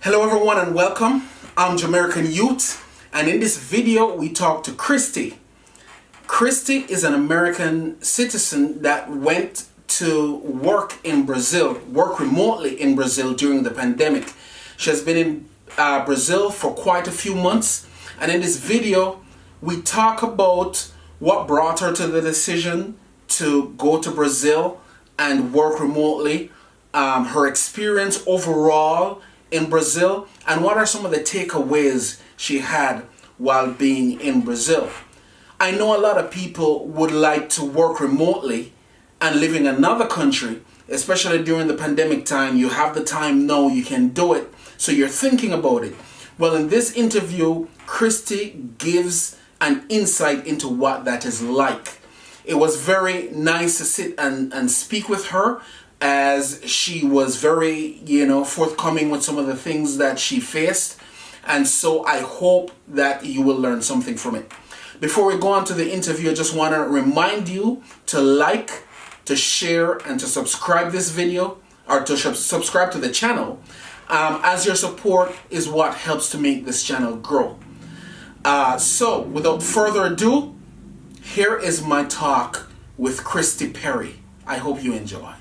Hello everyone and welcome. I'm Jamerican Youth, and in this video we talk to Kristi. Kristi is an American citizen that went to work in Brazil, work remotely in Brazil during the pandemic. She has been in Brazil for quite a few months, and in this video we talk about what brought her to the decision to go to Brazil and work remotely, her experience overall in Brazil, and what are some of the takeaways she had while being in Brazil. I know a lot of people would like to work remotely and live in another country, especially during the pandemic time. You have the time now, you can do it, so you're thinking about it. Well, in this interview, Kristi gives an insight into what that is like. It was very nice to sit and speak with her, as she was very, forthcoming with some of the things that she faced. And so I hope that you will learn something from it. Before we go on to the interview, I just want to remind you to like, to share, and to subscribe this video, or to subscribe to the channel, as your support is what helps to make this channel grow. So without further ado, here is my talk with Kristi Perry. I hope you enjoy.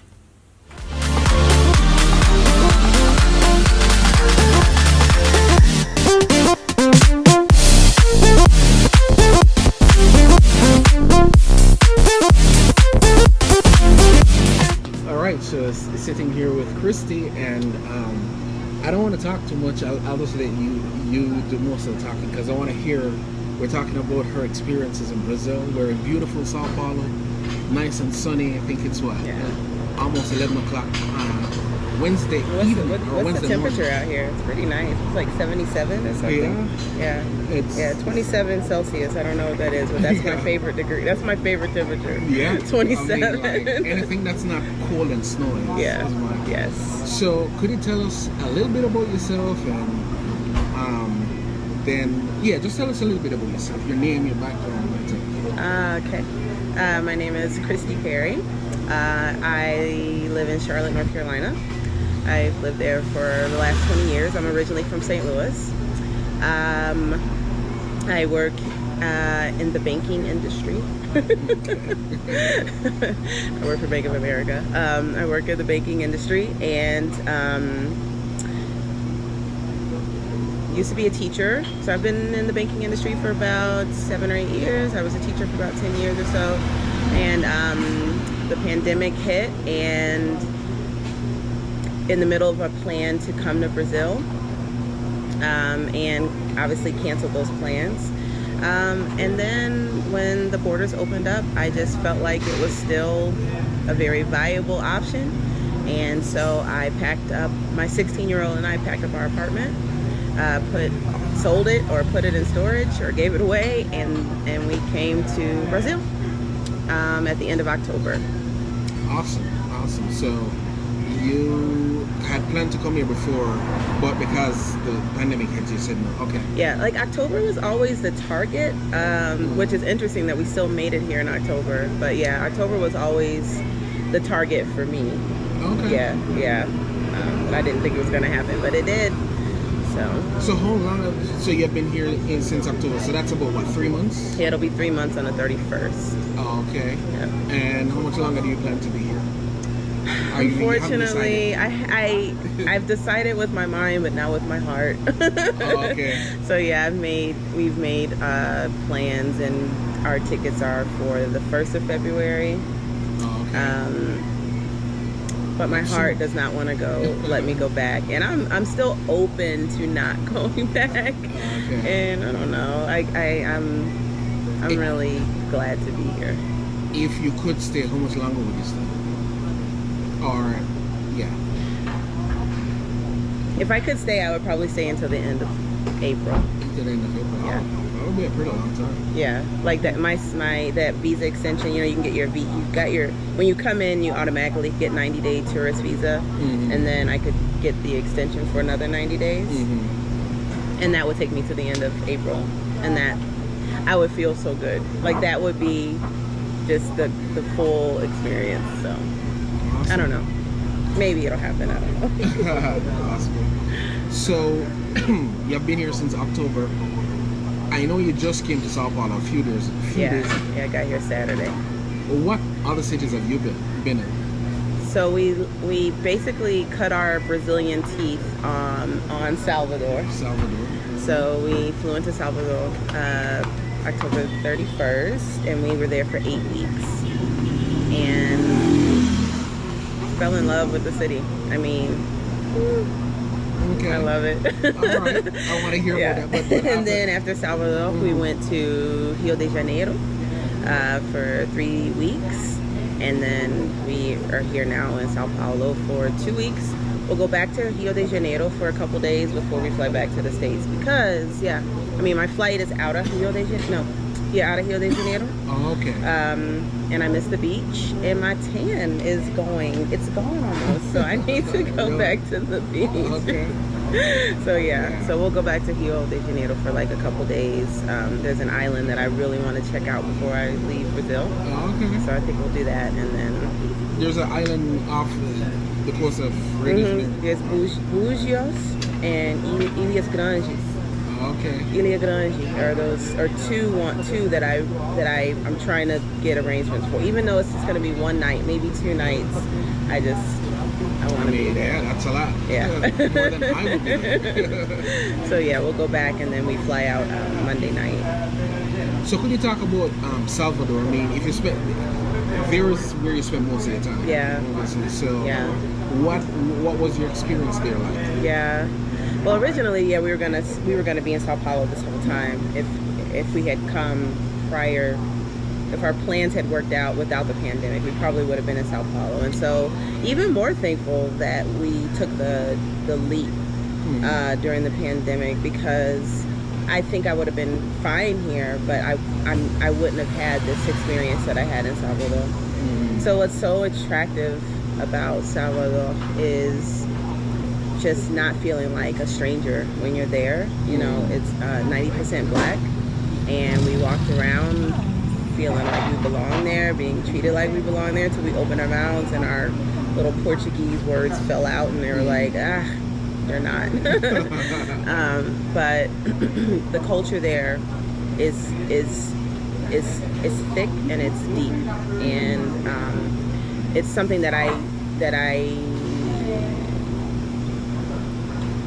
So sitting here with Kristi, and I don't want to talk too much. I'll just let you do most of the talking, because I want to hear. We're talking about her experiences in Brazil. We're in beautiful Sao Paulo, nice and sunny. I think it's almost 11 o'clock Wednesday evening. What's the temperature morning out here? It's pretty nice. It's like 77 or something. Yeah. 27 Celsius. I don't know what that is, but that's my favorite degree. That's my favorite temperature. Yeah. 27. I mean, like, anything that's not cold and snowy. Yeah. Yes. So could you tell us a little bit about yourself, and then just tell us a little bit about yourself, your name, your background. Okay. My name is Kristi Perry. I live in Charlotte, North Carolina. I've lived there for the last 20 years. I'm originally from St. Louis. I work in the banking industry. I work for Bank of America. I work in the banking industry, and used to be a teacher. So I've been in the banking industry for about 7 or 8 years. I was a teacher for about 10 years or so. And the pandemic hit, and in the middle of a plan to come to Brazil, and obviously canceled those plans. And then when the borders opened up, I just felt like it was still a very viable option. And so I packed up, my 16-year-old and I packed up our apartment, sold it or put it in storage or gave it away, and we came to Brazil at the end of October. Awesome. So you had planned to come here before, but because the pandemic hit, you said no. Okay. Yeah, like October was always the target, which is interesting that we still made it here in October. But yeah, October was always the target for me. Okay. Yeah. But I didn't think it was going to happen, but it did. So how long? So you've been here since October. So that's about what, 3 months? Yeah, it'll be 3 months on the 31st. Oh, okay. Yeah. And how much longer do you plan to be here? Unfortunately, I've decided with my mind, but not with my heart. Oh, okay. So yeah, we've made plans, and our tickets are for the 1st of February. Oh, okay. But my heart does not want to let me go back, and I'm still open to not going back. Okay. And I don't know, I'm really glad to be here. If you could stay, how much longer would you stay? Or if I could stay, I would probably stay until the end of April. Until the end of April. Yeah. Oh, that would be a pretty long time. Yeah, like that. My that visa extension. You can get when you come in, you automatically get 90-day tourist visa, and then I could get the extension for another 90 days, and that would take me to the end of April, and that I would feel so good. Like that would be just the full experience. So awesome. I don't know. Maybe it'll happen. I don't know. Possible. So you've been here since October. I know you just came to Sao Paulo a few days. Yeah, I got here Saturday. What other cities have you been in? So we basically cut our Brazilian teeth on Salvador. So we flew into Salvador October 31st, and we were there for 8 weeks, and fell in love with the city. I mean, okay. I love it. All right. I want to hear about that. But and then after Salvador, we went to Rio de Janeiro for 3 weeks. And then we are here now in Sao Paulo for 2 weeks. We'll go back to Rio de Janeiro for a couple days before we fly back to the States because, I mean, my flight is out of Rio de Janeiro. Out of Rio de Janeiro. Oh, okay. And I miss the beach, and my tan is it's gone almost. So I need to go back to the beach. Okay. So so we'll go back to Rio de Janeiro for like a couple days. There's an island that I really want to check out before I leave Brazil. Oh, okay. So I think we'll do that, and then there's an island off the coast of Rio de Janeiro. There's Búzios and Ilhas Grandes. Okay. Ilha Grande are two that I'm trying to get arrangements for. Even though it's just gonna be one night, maybe 2 nights. I want to be there. Yeah, that's a lot. Yeah. More than I would be. So we'll go back and then we fly out Monday night. So could you talk about Salvador? I mean, if you spent there is where you spend most of your time. Yeah. Obviously. So what was your experience there like? Yeah. Well, originally, we were gonna be in Sao Paulo this whole time. If we had come prior, if our plans had worked out without the pandemic, we probably would have been in Sao Paulo. And so, even more thankful that we took the leap during the pandemic, because I think I would have been fine here, but I wouldn't have had this experience that I had in Salvador. So what's so attractive about Salvador is just not feeling like a stranger when you're there. You know, it's 90% black, and we walked around feeling like we belong there, being treated like we belong there, until we opened our mouths and our little Portuguese words fell out, and they were like, they're not. But the culture there is thick and it's deep, and it's something that I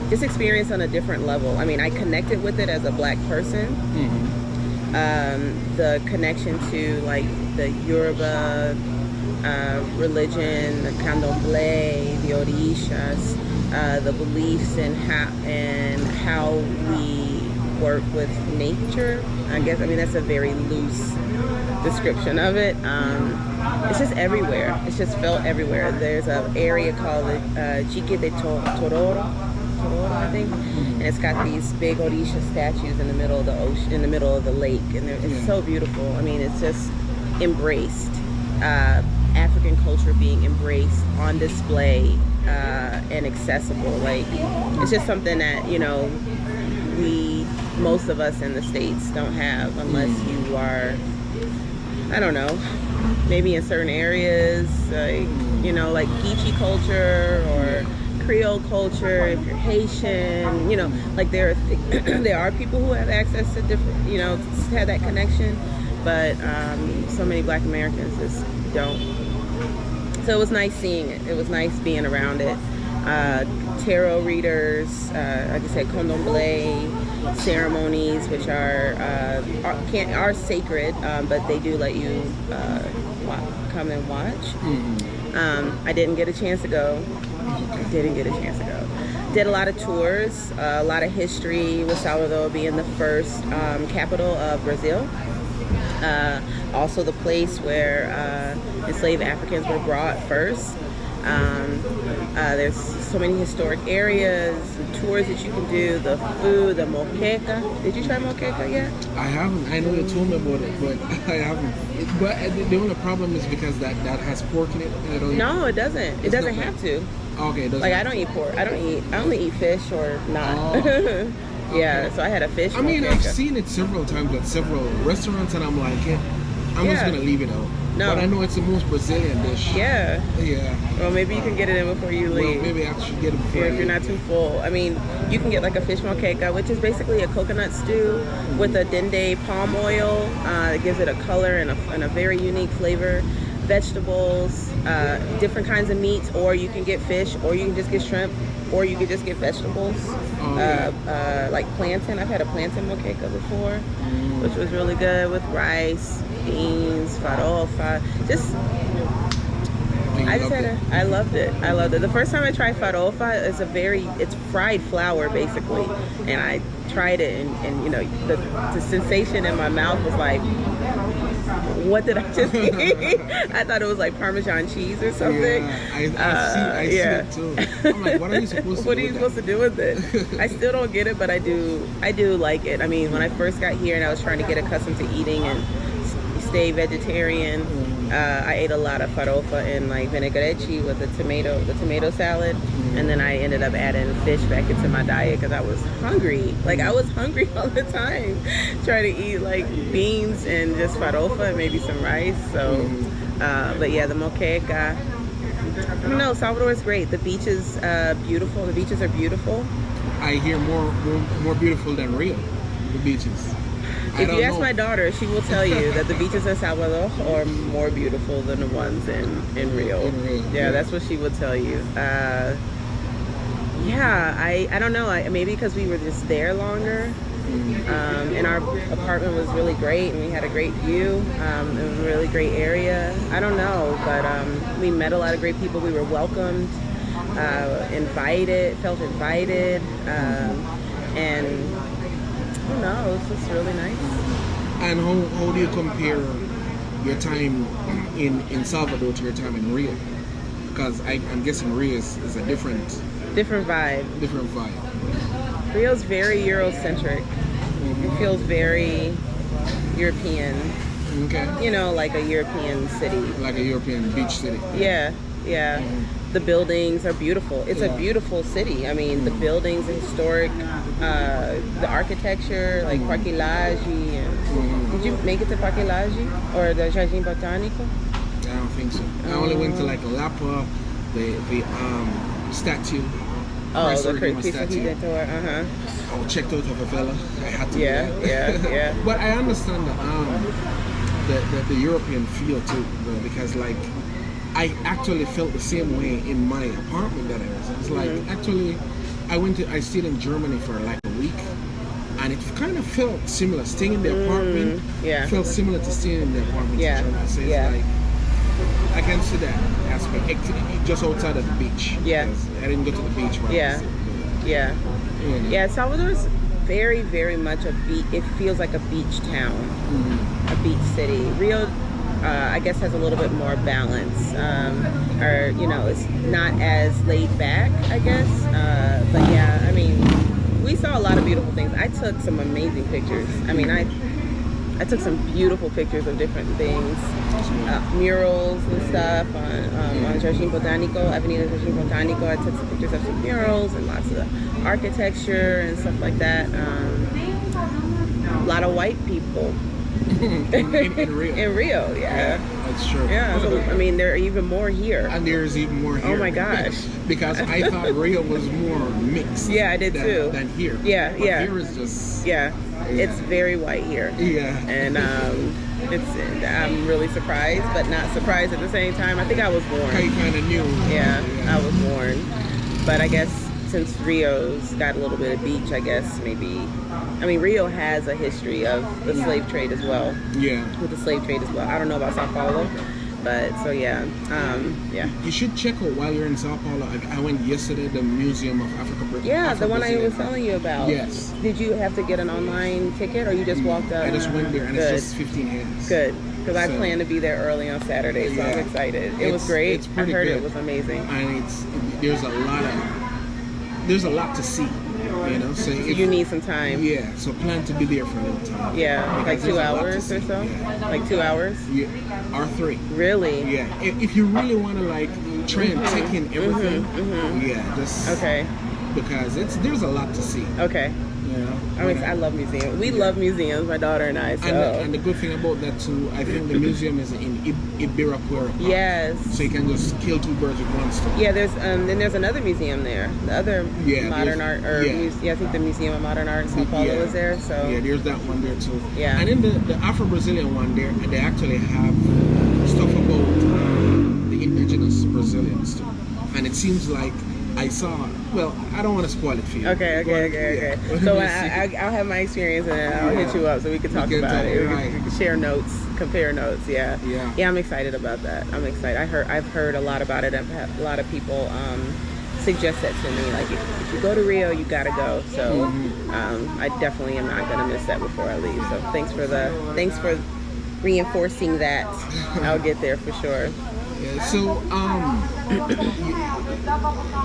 just experienced on a different level. I mean, I connected with it as a black person. The connection to like the Yoruba religion, the candomblé, the orishas, the beliefs and how we work with nature. I mean that's a very loose description of it. It's just everywhere. It's just felt everywhere. There's an area called the Chique de Tororo, I think, and it's got these big Orisha statues in the middle of the ocean, in the middle of the lake, and it's so beautiful. I mean, it's just embraced. African culture being embraced, on display, and accessible. Like, it's just something that, you know, most of us in the States don't have, unless you are, I don't know, maybe in certain areas, like, you know, like Geechee culture or Creole culture. If you're Haitian, you know, like there are people who have access to different, you know, have that connection, but so many Black Americans just don't. So it was nice seeing it. It was nice being around it. Tarot readers, like I said, candomblé ceremonies, which are sacred, but they do let you come and watch. I didn't get a chance to go. Did a lot of tours, a lot of history, with Salvador being the first capital of Brazil. Also the place where enslaved Africans were brought first. There's so many historic areas, tours that you can do, the food, the moqueca. Did you try moqueca yet? I haven't. I know you told me about it, but I haven't. But the only problem is because that has pork in it. No, it doesn't. It doesn't have to. Okay, it doesn't. Like, I don't eat pork. I only eat fish or not. Oh. Yeah, so I had a fish. I mean, I've seen it several times at several restaurants, and I'm like, I'm just gonna leave it out. No. But I know it's the most Brazilian dish. Yeah. Yeah. Well, maybe you can get it in before you leave. Well, maybe I should get it before. If you're not too full. I mean, you can get like a fish moqueca, which is basically a coconut stew with a dende palm oil. It gives it a color and a very unique flavor. Vegetables, different kinds of meats, or you can get fish, or you can just get shrimp, or you can just get vegetables. Like plantain. I've had a plantain moqueca before, which was really good with rice, beans, farofa. I loved it. I loved it. The first time I tried farofa, it's fried flour basically, and I tried it, and you know, the sensation in my mouth was like, what did I just eat? I thought it was like Parmesan cheese or something. Yeah, I see it too. I'm like, what are you supposed to do? What are you supposed to do with it? I still don't get it, but I do like it. I mean, when I first got here and I was trying to get accustomed to eating and stay vegetarian, I ate a lot of farofa and like vinaigrette with the tomato salad, and then I ended up adding fish back into my diet because I was hungry. Like I was hungry all the time, trying to eat like beans and just farofa and maybe some rice. So, but yeah, the moqueca. I don't know, Salvador is great. The beach is beautiful. The beaches are beautiful. I hear more beautiful than Rio. The beaches. If you ask my daughter, she will tell you that the beaches in Salvador are more beautiful than the ones in Rio. Yeah, that's what she would tell you. Yeah, I don't know. Maybe because we were just there longer. And our apartment was really great, and we had a great view. It was a really great area. I don't know, but we met a lot of great people. We were welcomed, felt invited, and I don't know, it was just really nice. And how do you compare your time in Salvador to your time in Rio? Because I'm guessing Rio is a different vibe. Different vibe. Rio's very Eurocentric. It feels very European. Okay. You know, like a European city. Like a European beach city. Yeah. The buildings are beautiful. It's a beautiful city. I mean, the buildings are historic. The architecture, like Parque Lage. Did you make it to Parque Lage or the Jardim Botânico? I don't think so. I only went to like Lapa, the statue. Oh, the Kristi tour. I checked out of a fella. I had to. Yeah. But I understand the European feel too, though, because like I actually felt the same way in my apartment that I was. It's like actually, I stayed in Germany for like a week, and it kind of felt similar. Staying in the apartment felt similar to staying in the apartment in Germany. So it's like I can see that aspect. Just outside of the beach. Yeah. I didn't go to the beach. Yeah. Salvador's very, very much a beach. It feels like a beach town, a beach city. Rio, I guess, has a little bit more balance, or you know, it's not as laid back, I guess. But yeah, I mean, we saw a lot of beautiful things. I took some amazing pictures. I mean, I took some beautiful pictures of different things, murals and stuff on Jardim Botânico, Avenida Jardim Botânico. I took some pictures of some murals and lots of architecture and stuff like that. A lot of white people. in Rio. In Rio, yeah. That's true. Yeah, so, I mean, there are even more here. And there's even more here. Oh my gosh. Because I thought Rio was more mixed. Yeah, I did too. Than here. Yeah. Here is just... Yeah, it's very white here. Yeah. And I'm really surprised, but not surprised at the same time. I think I was warned. I kind of knew. Yeah, I was warned. But I guess since Rio's got a little bit of beach, I guess maybe... I mean, Rio has a history of the slave trade as well. Yeah. With the slave trade as well. I don't know about Sao Paulo, but so yeah. You should check out while you're in Sao Paulo. I went yesterday, the Museum of Africa. Yeah, the one I was telling you about. Yes. Did you have to get an online ticket, or you just walked up? I just went there, and it's just 15 hands. Good. Because I plan to be there early on Saturday, so I'm excited. It was great. It's pretty I heard good. It was amazing. And there's a lot to see. You know, so you need some time. Yeah, so plan to be there for a little time. Yeah, like 2 hours or so. Yeah. Like 2 hours. Yeah, or 3. Really? Yeah. If you really want to like try and take in everything, yeah, just okay. because there's a lot to see. Okay. You know, I love museums. We love museums, my daughter and I. So. And the good thing about that too, I think the museum is in Ibirapuera Park. Yes. So you can just kill two birds with one stone. Yeah, then there's another museum there. The other modern art, I think the Museum of Modern Art in Sao Paulo is there. So yeah, there's that one there too. Yeah. And in the Afro-Brazilian one there, they actually have stuff about the indigenous Brazilians too. And it seems like I saw. Well, I don't want to spoil it for you. Okay. Yeah. So I'll have my experience and then I'll hit you up so we can talk about it. Right. We can share notes, compare notes. Yeah. Yeah. I'm excited about that. I'm excited. I've heard a lot about it. I've had a lot of people suggest that to me. Like if you go to Rio, you gotta go. So I definitely am not gonna miss that before I leave. So thanks for reinforcing that. I'll get there for sure. Yeah, so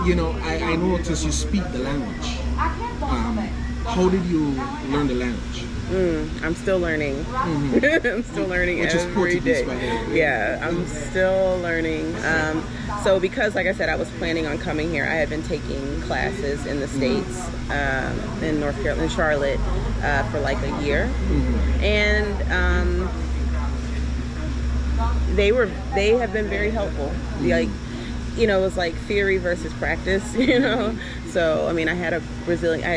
you know, I noticed you speak the language. How did you learn the language? I'm still learning. I'm still learning every day. Yeah, I'm still learning. So because, like I said, I was planning on coming here, I had been taking classes in the States, in North Carolina, in Charlotte, for like a year, and they have been very helpful. Like, you know, it was like theory versus practice, you know. So I mean, I had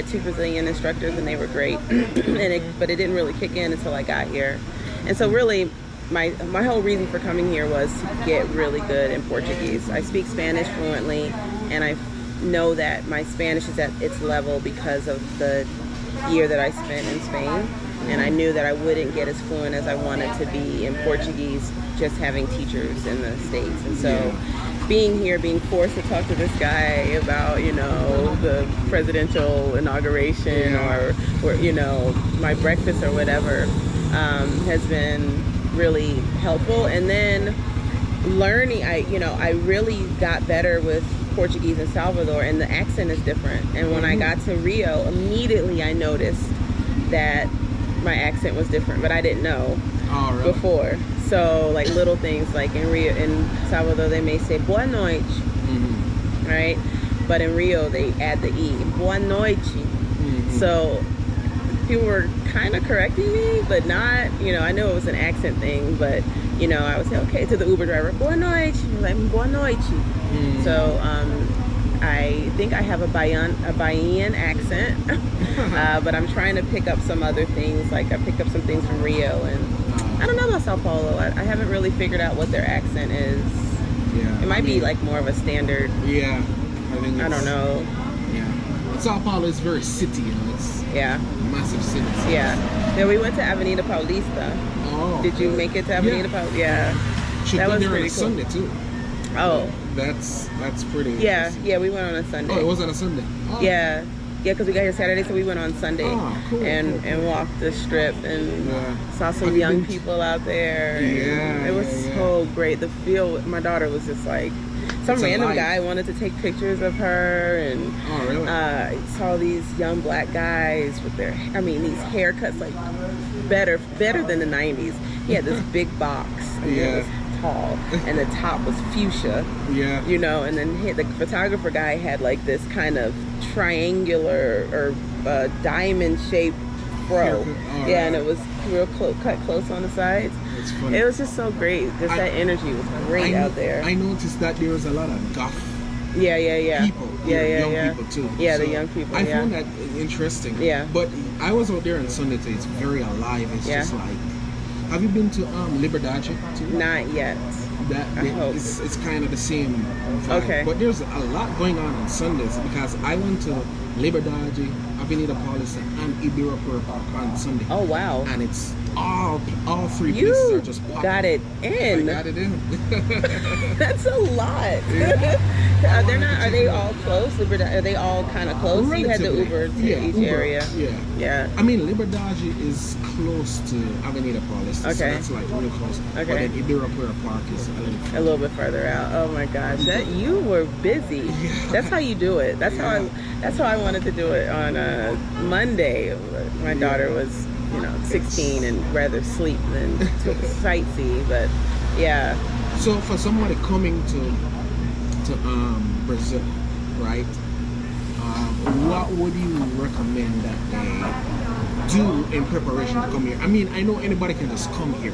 two Brazilian instructors, and they were great, but it didn't really kick in until I got here. And so really, my whole reason for coming here was to get really good in Portuguese. I speak Spanish fluently, and I know that my Spanish is at its level because of the year that I spent in Spain. And I knew that I wouldn't get as fluent as I wanted to be in Portuguese just having teachers in the States. And so being here, being forced to talk to this guy about, you know, the presidential inauguration or you know, my breakfast or whatever, has been really helpful. And then learning, I really got better with Portuguese in Salvador, and the accent is different. And when I got to Rio, immediately I noticed that my accent was different, but I didn't know before. So like little things, like in Salvador they may say boa noite, right? But in Rio they add the E, boa noite. So people were kind of correcting me, but not, you know, I know it was an accent thing, but you know, I would say okay to the Uber driver, boa noite. He's like, boa noite. So I think I have a Bahian accent, but I'm trying to pick up some other things. Like I picked up some things from Rio, and I don't know about Sao Paulo. I haven't really figured out what their accent is. Yeah, it might be like more of a standard. Yeah, I don't know. Yeah, Sao Paulo is very city, you know. It's massive city. Yeah. Then we went to Avenida Paulista. Oh. Did you make it to Avenida Paulista? Yeah. Should that go was there on pretty a cool. Sunday too. Oh. That's pretty. Yeah, we went on a Sunday. Oh, it was on a Sunday. Oh. Yeah, because we got here Saturday, so we went on Sunday cool, and walked the strip and saw some young people out there. Yeah, it was so great. The feel. My daughter was just like, some random guy wanted to take pictures of her, and saw these young black guys with these haircuts like better than the 90s. He had this big box. And tall, and the top was fuchsia, you know, and then the photographer guy had like this kind of triangular or diamond shaped fro, and it was real cut close on the sides. It's funny. It was just so great. Just that energy was great out there. I noticed that there was a lot of goth people, young people too. Yeah, so the young people. I found that interesting. Yeah, but I was out there on Sunday too. It's very alive. It's just like. Have you been to Liberdade too? Not yet. It's kind of the same vibe. Okay. But there's a lot going on Sundays, because I went to Liberdade, Avenida Paulista, and Ibirapuera Park on Sunday. Oh wow! And it's all three places are just popping. Got it in. I got it in. That's a lot. Are they all close? Are they all kind of close? Relatively. You had the Uber to each area. Yeah. I mean, Liberdade is close to Avenida Paulista. Okay. So that's like really close. Okay. But then Ibirapuera Park is a little bit further out. Oh my gosh, you were busy. Yeah. That's how you do it. That's how I wanted to do it on Monday. My daughter was, 16 and rather sleep than sightsee, but yeah. So for somebody coming to Brazil, right? what would you recommend that they do in preparation to come here? I mean, I know anybody can just come here,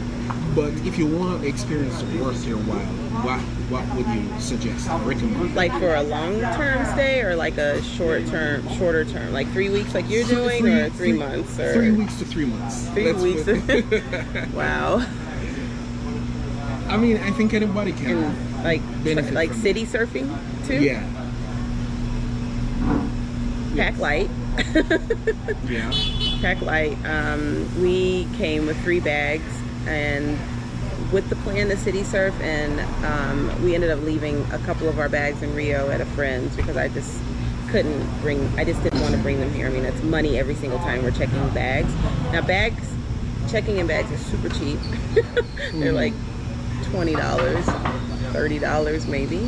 but if you want the experience worth your while, what would you suggest or recommend? Like for a long-term stay or like a shorter term, like 3 weeks like you're doing, or 3 months? Or 3 weeks to 3 months. 3 weeks. Wow. I mean, I think anybody can. And benefit like from city surfing too? Yeah. Pack light. Yeah. Pack light. We came with 3 bags and with the plan to city surf, and we ended up leaving a couple of our bags in Rio at a friend's because I just didn't want to bring them here. I mean, it's money every single time we're checking bags. Now checking in bags is super cheap. They're like $20, $30 maybe.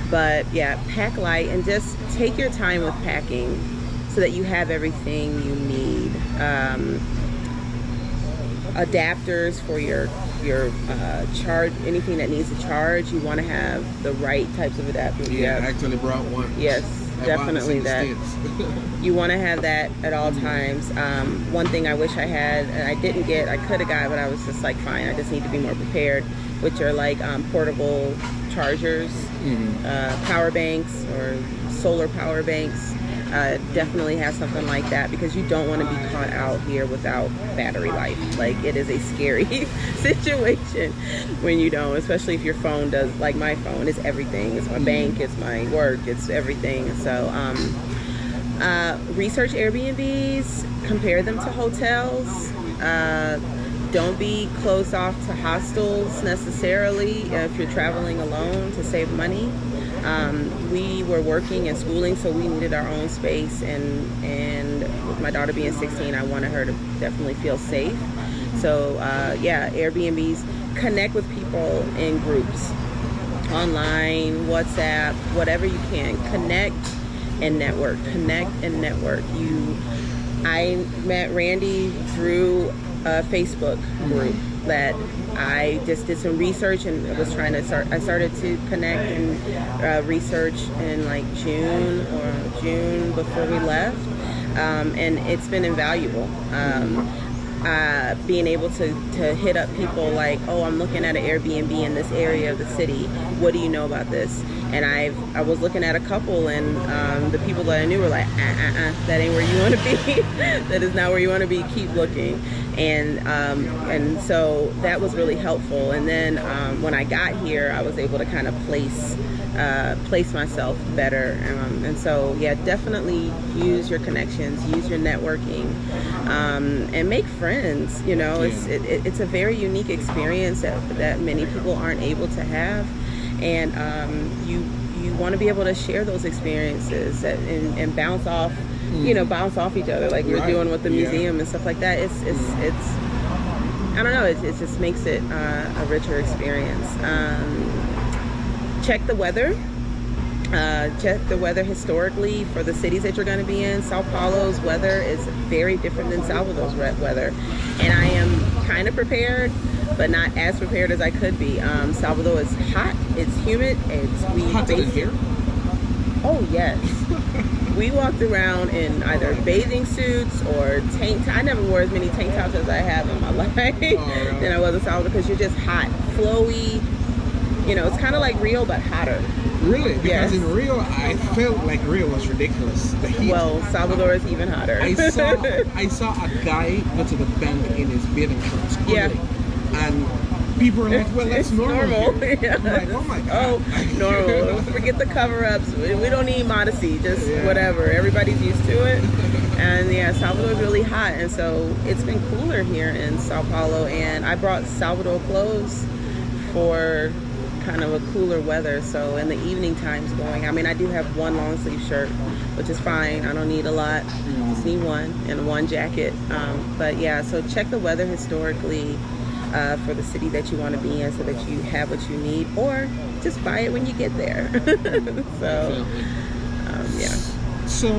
But yeah, pack light and just take your time with packing so that you have everything you need. Adapters for your charge, anything that needs a charge, you want to have the right types of adapters. Yeah, I actually brought one. Yes, definitely that. You want to have that at all times. One thing I wish I had, and I didn't get, I could have got, but I was just like, fine, I just need to be more prepared, which are like portable chargers, power banks or solar power banks. Definitely have something like that because you don't want to be caught out here without battery life. Like, it is a scary situation when you don't, especially if your phone does, like my phone is everything. It's my bank, it's my work, it's everything. So research Airbnbs, compare them to hotels. Don't be closed off to hostels necessarily if you're traveling alone to save money. We were working and schooling, so we needed our own space, and with my daughter being 16, I wanted her to definitely feel safe. So yeah, Airbnbs, connect with people in groups, online, WhatsApp, whatever you can. Connect and network. I met Randy through a Facebook group that I just did some research and was trying to I started to connect and research in like June before we left, and it's been invaluable. Being able to hit up people like, oh, I'm looking at an Airbnb in this area of the city. What do you know about this? And I was looking at a couple, and the people that I knew were like, that ain't where you want to be. That is not where you want to be. Keep looking. And so that was really helpful. And then when I got here, I was able to kind of place myself better. And so yeah, definitely use your connections, use your networking, and make friends. You know, it's a very unique experience that many people aren't able to have. And you want to be able to share those experiences and bounce off, bounce off each other like we're doing with the museum and stuff like that. It's I don't know, it just makes it a richer experience. Check the weather. Check the weather historically for the cities that you're going to be in. Sao Paulo's weather is very different than Salvador's weather, and I am kind of prepared, but not as prepared as I could be. Salvador is hot, it's humid, hotter than here? Oh yes. We walked around in either bathing suits or tank tops. I never wore as many tank tops as I have in my life than I was in Salvador, because you're just hot, flowy. It's kind of like Rio, but hotter. Really? Because in Rio, I felt like Rio was ridiculous. The heat. Well, Salvador is even hotter. I saw a guy go to the bank in his bathing shorts. Yeah. And people are like, well, that's normal. Yeah. I'm like, oh my God. Oh, normal. Forget the cover-ups. We don't need modesty. Just whatever. Everybody's used to it. And yeah, Salvador's really hot. And so it's been cooler here in Sao Paulo. And I brought Salvador clothes for kind of a cooler weather. So in the evening times going, I mean, I do have one long sleeve shirt, which is fine. I don't need a lot. Just need one and one jacket. But yeah, so check the weather historically for the city that you want to be in, so that you have what you need, or just buy it when you get there. So yeah. So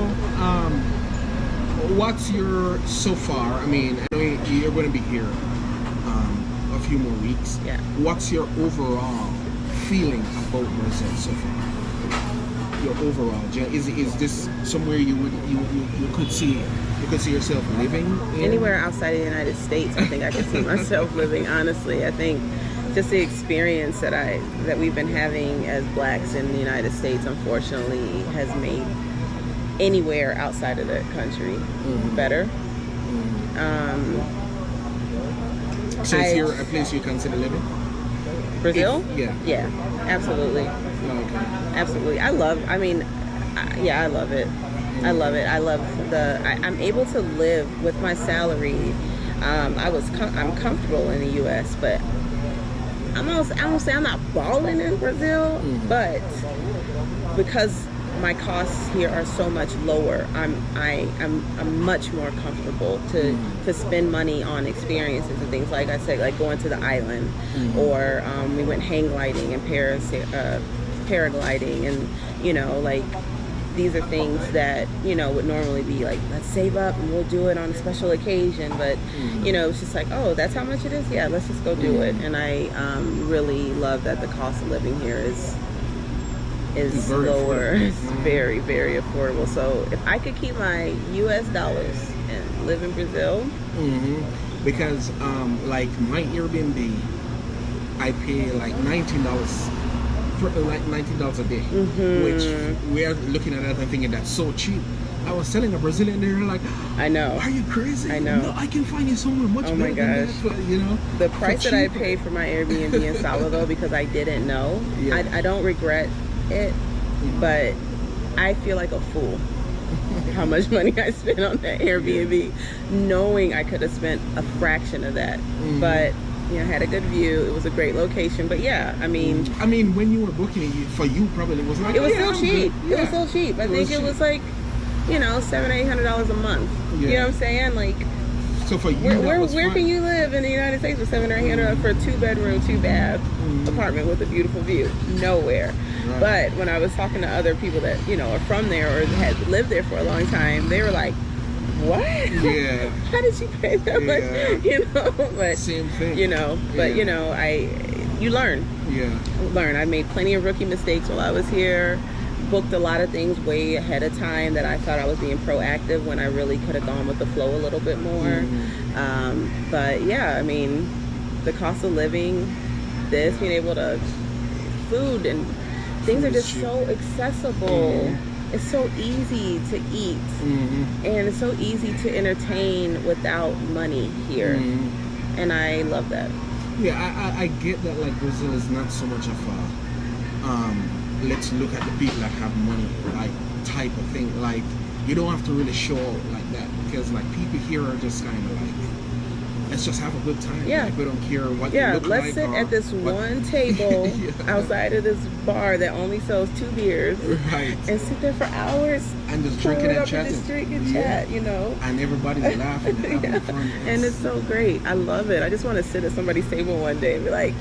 what's your, so far, I mean, I know you're going to be here a few more weeks. Yeah. What's your overall feeling about Brazil so far? your overall? Is this somewhere you could see yourself living in? Anywhere outside of the United States, I think I could see myself living. Honestly, I think just the experience that we've been having as blacks in the United States, unfortunately, has made anywhere outside of the country better. So is here a place you consider living? Brazil? Yeah, absolutely. Okay. Absolutely. I love it. I love it. I'm able to live with my salary. I'm comfortable in the U.S., but I don't say I'm not balling in Brazil, but because my costs here are so much lower, I'm much more comfortable to spend money on experiences and things, like I said, like going to the island, or we went hang gliding in Paris, paragliding, and like these are things that would normally be like, let's save up and we'll do it on a special occasion, but it's just like, oh, that's how much it is, yeah, let's just go do it. And I really love that the cost of living here is lower. It's very, very affordable. So if I could keep my US dollars and live in Brazil, because like my Airbnb, I pay like $19 a day, which we are looking at that and thinking that's so cheap. I was telling a Brazilian, they were like, I know, are you crazy? I know. No, I can find you somewhere much better than that, the price that I paid for my Airbnb in Salvador, because I didn't know, I don't regret it, but I feel like a fool how much money I spent on that Airbnb, knowing I could have spent a fraction of that. But had a good view. It was a great location. But I mean, when you were booking it, for you probably it was like, it was so cheap. It was so cheap. I think it was like $700-800 a month. You know what I'm saying? Like, so for you, where can you live in the United States for $700 or $800 for a 2-bedroom, 2-bath apartment with a beautiful view? Nowhere. Right. But when I was talking to other people that are from there or had lived there for a long time, they were like, what? Yeah. How did you pay that much? But same thing. But you learn. Yeah. Learn. I made plenty of rookie mistakes while I was here. Booked a lot of things way ahead of time that I thought I was being proactive when I really could have gone with the flow a little bit more. But the cost of living, being able to, food and things are just so accessible. It's so easy to eat, and it's so easy to entertain without money here, and I love that. Yeah, I get that. Like, Brazil is not so much of a let's look at the people that have money like type of thing. Like, you don't have to really show like that, because like people here are just kind of like, let's just have a good time. Yeah, like, we don't care what you look like. Let's sit at this one table outside of this bar that only sells 2 beers, right? And sit there for hours and just drinking and chatting. Just drink and chat, And everybody's laughing and having fun. And it's so great. I love it. I just want to sit at somebody's table one day and be like,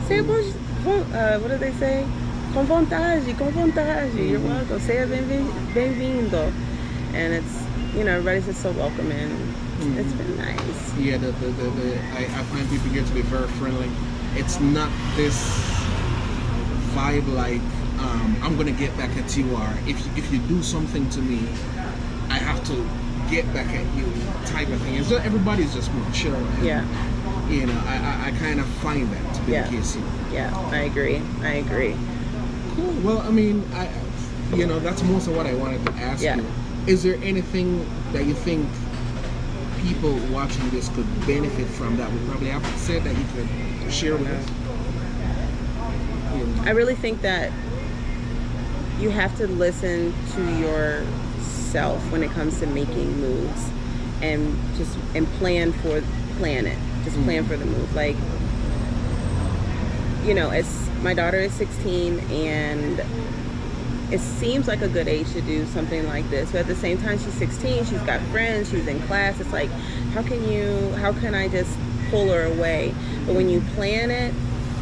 say what do they say? Com vontade. You're welcome. Seja bem-vindo. And it's, everybody's just so welcoming. It's been nice. Yeah, I find people here to be very friendly. It's not this vibe like, I'm gonna get back at you, or if you do something to me, I have to get back at you type of thing. And so everybody's just more chill. And, I kind of find that to be the case here. Yeah, I agree. Cool. Well, that's most of what I wanted to ask you. Is there anything that you think people watching this could benefit from that we probably haven't said that you could share with us? I really think that you have to listen to yourself when it comes to making moves, and plan it. Just plan for the move. Like, my daughter is 16, and it seems like a good age to do something like this, but at the same time, she's 16, she's got friends, she's in class. It's like, how can I just pull her away? But when you plan it,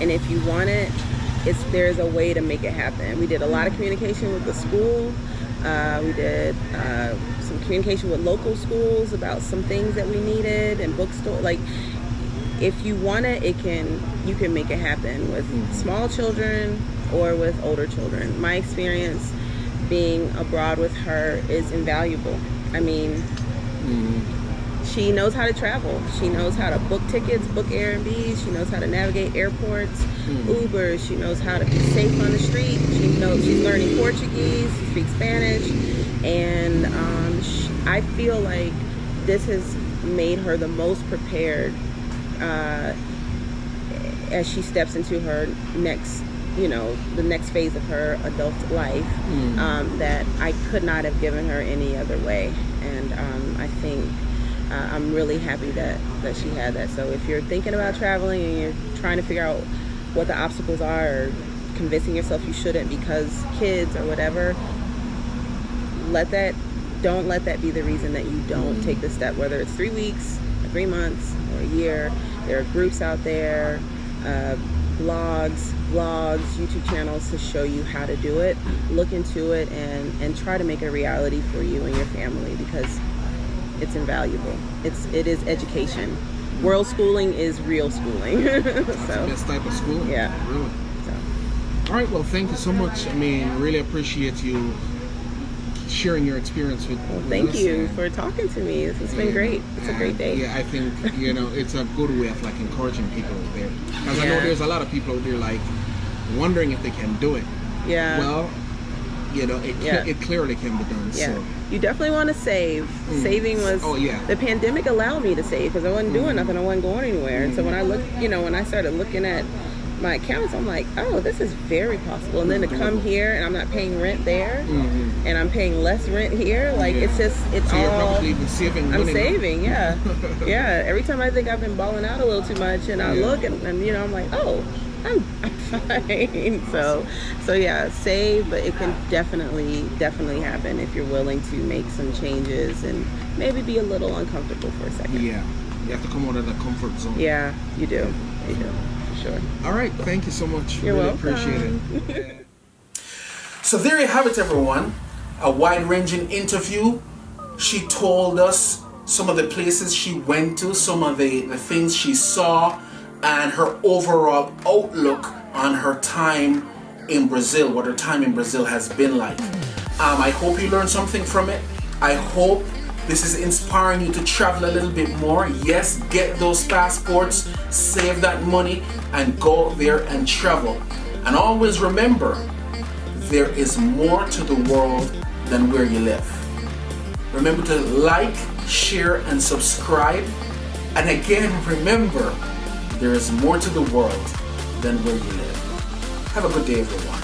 and if you want it, there's a way to make it happen. We did a lot of communication with the school. We did some communication with local schools about some things that we needed, and bookstore. Like, if you want it, you can make it happen with small children, or with older children. My experience being abroad with her is invaluable. I mean, she knows how to travel. She knows how to book tickets, book Airbnbs. She knows how to navigate airports, Ubers. She knows how to be safe on the street. She knows she's learning Portuguese. She speaks Spanish, and I feel like this has made her the most prepared as she steps into her next, the next phase of her adult life, that I could not have given her any other way. And I think I'm really happy that she had that. So if you're thinking about traveling and you're trying to figure out what the obstacles are, or convincing yourself you shouldn't because kids or whatever, don't let that be the reason that you don't take the step, whether it's 3 weeks, or 3 months, or a year. There are groups out there, blogs, vlogs, YouTube channels to show you how to do it. Look into it and try to make it a reality for you and your family, because it's invaluable. It is education. World schooling is real schooling. So, that's the best type of schooling. Yeah. Really. So. All right. Well, thank you so much. I mean, really appreciate you sharing your experience with Thank us. you for talking to me. This has been great. It's a great day. Yeah, I think it's a good way of like encouraging people out there, because I know there's a lot of people out there like wondering if they can do it. Yeah. Well, it clearly can be done. Yeah. So You definitely want to save. Saving was. Oh yeah. The pandemic allowed me to save because I wasn't doing nothing. I wasn't going anywhere. And so when I looked, when I started looking at my accounts, I'm like, oh, this is very possible. And then to come here and I'm not paying rent there, and I'm paying less rent here, like it's so all. you're probably even saving money. I'm saving, yeah. Yeah. Every time I think I've been balling out a little too much, and I look and I'm like, oh, I'm fine. So yeah, save, but it can definitely happen if you're willing to make some changes and maybe be a little uncomfortable for a second. Yeah, you have to come out of the comfort zone. Yeah, you do. Sure. All right, thank you so much. You're really welcome. Appreciate it. So there you have it, everyone. A wide-ranging interview. She told us some of the places she went to, some of the things she saw, and her overall outlook on her time in Brazil, what her time in Brazil has been like. I hope you learned something from it. I hope this is inspiring you to travel a little bit more. Yes, get those passports, save that money, and go there and travel. And always remember, there is more to the world than where you live. Remember to like, share, and subscribe. And again, remember, there is more to the world than where you live. Have a good day, everyone.